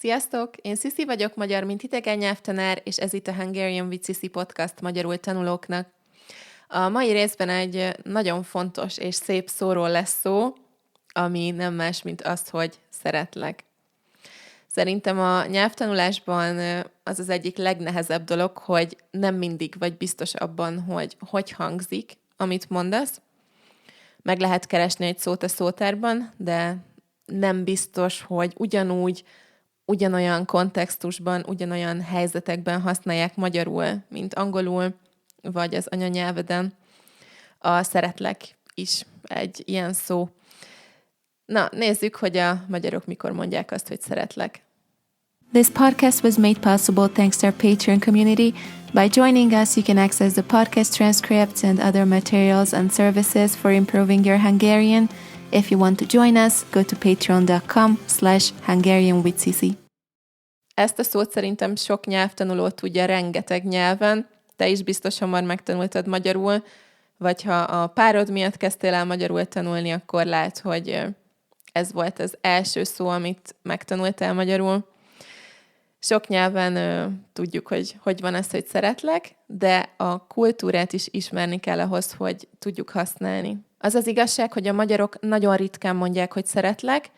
Sziasztok! Én Sziszi vagyok, magyar mint idegen nyelvtanár, és ez itt a Hungarian with Sissi podcast magyarul tanulóknak. A mai részben egy nagyon fontos és szép szóról lesz szó, ami nem más, mint az, hogy szeretlek. Szerintem a nyelvtanulásban az az egyik legnehezebb dolog, hogy nem mindig vagy biztos abban, hogy hangzik, amit mondasz. Meg lehet keresni egy szót a szótárban, de nem biztos, hogy ugyanolyan kontextusban, ugyanolyan helyzetekben használják magyarul, mint angolul, vagy az anyanyelveden. A szeretlek is egy ilyen szó. Na, nézzük, hogy a magyarok mikor mondják azt, hogy szeretlek. This podcast was made possible thanks to our Patreon community. By joining us, you can access the podcast transcripts and other materials and services for improving your Hungarian. If you want to join us, go to patreon.com/HungarianWithSissi. Ezt a szót szerintem sok nyelvtanuló tudja rengeteg nyelven. Te is biztos hamar megtanultad magyarul, vagy ha a párod miatt kezdtél el magyarul tanulni, akkor lehet, hogy ez volt az első szó, amit megtanultál magyarul. Sok nyelven tudjuk, hogy van ez, hogy szeretlek, de a kultúrát is ismerni kell ahhoz, hogy tudjuk használni. Az az igazság, hogy a magyarok nagyon ritkán mondják, hogy szeretlek,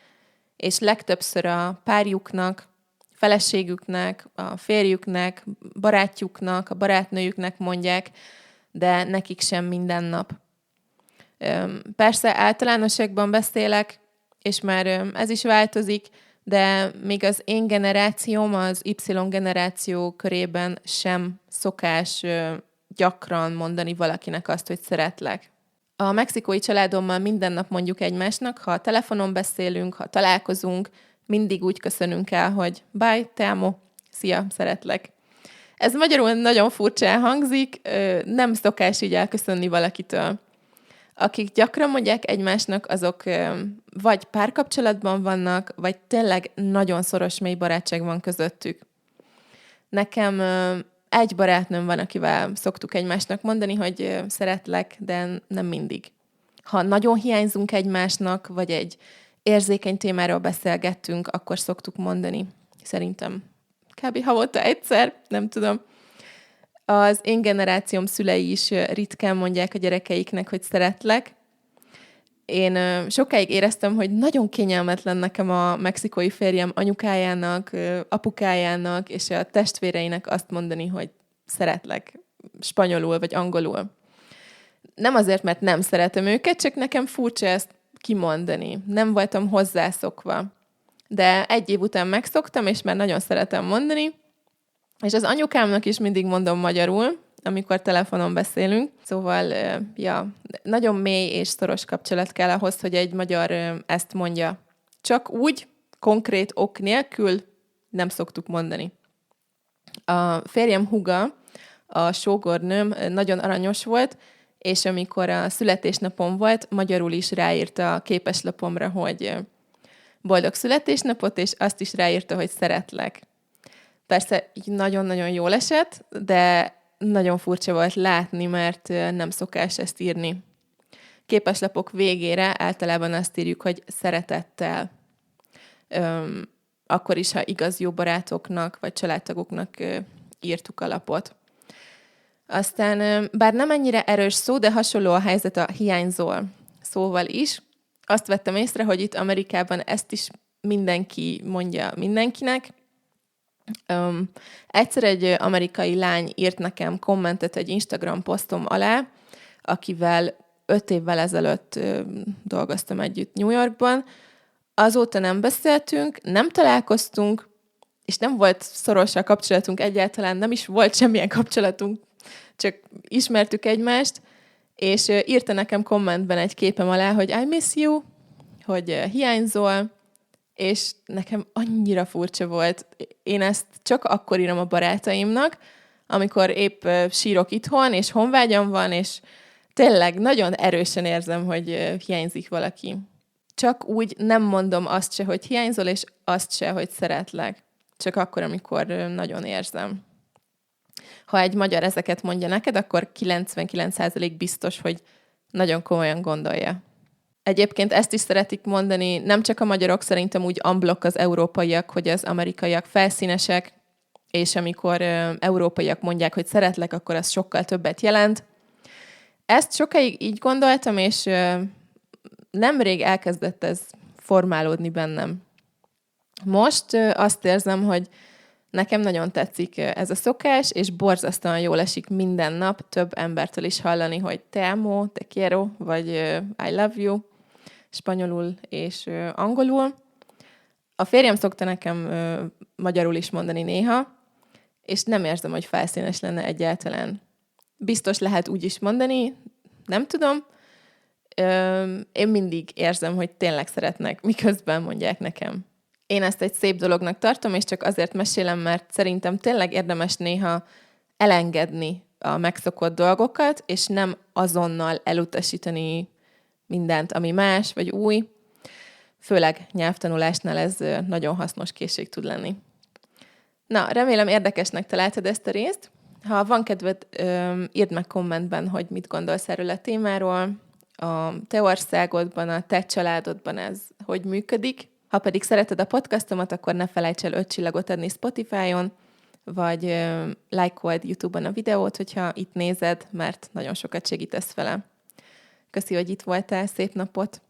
és legtöbbször a párjuknak, feleségüknek, a férjüknek, barátjuknak, a barátnőjüknek mondják, de nekik sem minden nap. Persze általánosságban beszélek, és már ez is változik, de még az én generációm, az Y generáció körében sem szokás gyakran mondani valakinek azt, hogy szeretlek. A mexikói családommal minden nap mondjuk egymásnak, ha a telefonon beszélünk, ha találkozunk, mindig úgy köszönünk el, hogy bye, te amo, szia, szeretlek. Ez magyarul nagyon furcsán hangzik, nem szokás így elköszönni valakitől. Akik gyakran mondják egymásnak, azok vagy párkapcsolatban vannak, vagy tényleg nagyon szoros mély barátság van közöttük. Nekem egy barátnőm van, akivel szoktuk egymásnak mondani, hogy szeretlek, de nem mindig. Ha nagyon hiányzunk egymásnak, vagy egy érzékeny témáról beszélgettünk, akkor szoktuk mondani. Szerintem kb. Havonta egyszer, nem tudom. Az én generációm szülei is ritkán mondják a gyerekeiknek, hogy szeretlek. Én sokáig éreztem, hogy nagyon kényelmetlen nekem a mexikói férjem anyukájának, apukájának és a testvéreinek azt mondani, hogy szeretlek spanyolul vagy angolul. Nem azért, mert nem szeretem őket, csak nekem furcsa ezt kimondani. Nem voltam hozzászokva. De egy év után megszoktam, és már nagyon szeretem mondani. És az anyukámnak is mindig mondom magyarul, amikor telefonon beszélünk. Szóval, nagyon mély és szoros kapcsolat kell ahhoz, hogy egy magyar ezt mondja. Csak úgy, konkrét ok nélkül nem szoktuk mondani. A férjem húga, a sógornőm nagyon aranyos volt, és amikor a születésnapom volt, magyarul is ráírta a képeslapomra, hogy boldog születésnapot, és azt is ráírta, hogy szeretlek. Persze így nagyon-nagyon jól esett, de nagyon furcsa volt látni, mert nem szokás ezt írni. Képeslapok végére általában azt írjuk, hogy szeretettel. Akkor is, ha igaz jó barátoknak vagy családtagoknak írtuk a lapot. Aztán, bár nem ennyire erős szó, de hasonló a helyzet a hiányzol szóval is. Azt vettem észre, hogy itt Amerikában ezt is mindenki mondja mindenkinek. Egyszer egy amerikai lány írt nekem kommentet egy Instagram posztom alá, akivel 5 évvel ezelőtt dolgoztam együtt New Yorkban. Azóta nem beszéltünk, nem találkoztunk, és nem volt szoros a kapcsolatunk egyáltalán, nem is volt semmilyen kapcsolatunk, csak ismertük egymást, és írta nekem kommentben egy képem alá, hogy I miss you, hogy hiányzol, és nekem annyira furcsa volt. Én ezt csak akkor írom a barátaimnak, amikor épp sírok itthon, és honvágyam van, és tényleg nagyon erősen érzem, hogy hiányzik valaki. Csak úgy nem mondom azt se, hogy hiányzol, és azt se, hogy szeretlek. Csak akkor, amikor nagyon érzem. Ha egy magyar ezeket mondja neked, akkor 99% biztos, hogy nagyon komolyan gondolja. Egyébként ezt is szeretik mondani, nem csak a magyarok, szerintem úgy unblock az európaiak, hogy az amerikaiak felszínesek, és amikor európaiak mondják, hogy szeretlek, akkor az sokkal többet jelent. Ezt sokáig így gondoltam, és nemrég elkezdett ez formálódni bennem. Most azt érzem, hogy nekem nagyon tetszik ez a szokás, és borzasztóan jól esik minden nap több embertől is hallani, hogy te amo, te quiero, vagy I love you, spanyolul és angolul. A férjem szokta nekem magyarul is mondani néha, és nem érzem, hogy felszínes lenne egyáltalán. Biztos lehet úgy is mondani, nem tudom. Én mindig érzem, hogy tényleg szeretnek, miközben mondják nekem. Én ezt egy szép dolognak tartom, és csak azért mesélem, mert szerintem tényleg érdemes néha elengedni a megszokott dolgokat, és nem azonnal elutasítani mindent, ami más vagy új. Főleg nyelvtanulásnál ez nagyon hasznos készség tud lenni. Na, remélem érdekesnek találtad ezt a részt. Ha van kedved, írd meg kommentben, hogy mit gondolsz erről a témáról, a te országodban, a te családodban ez hogy működik. Ha pedig szereted a podcastomat, akkor ne felejts el 5 csillagot adni Spotify-on, vagy lájkold YouTube-on a videót, hogyha itt nézed, mert nagyon sokat segítesz vele. Köszi, hogy itt voltál, szép napot!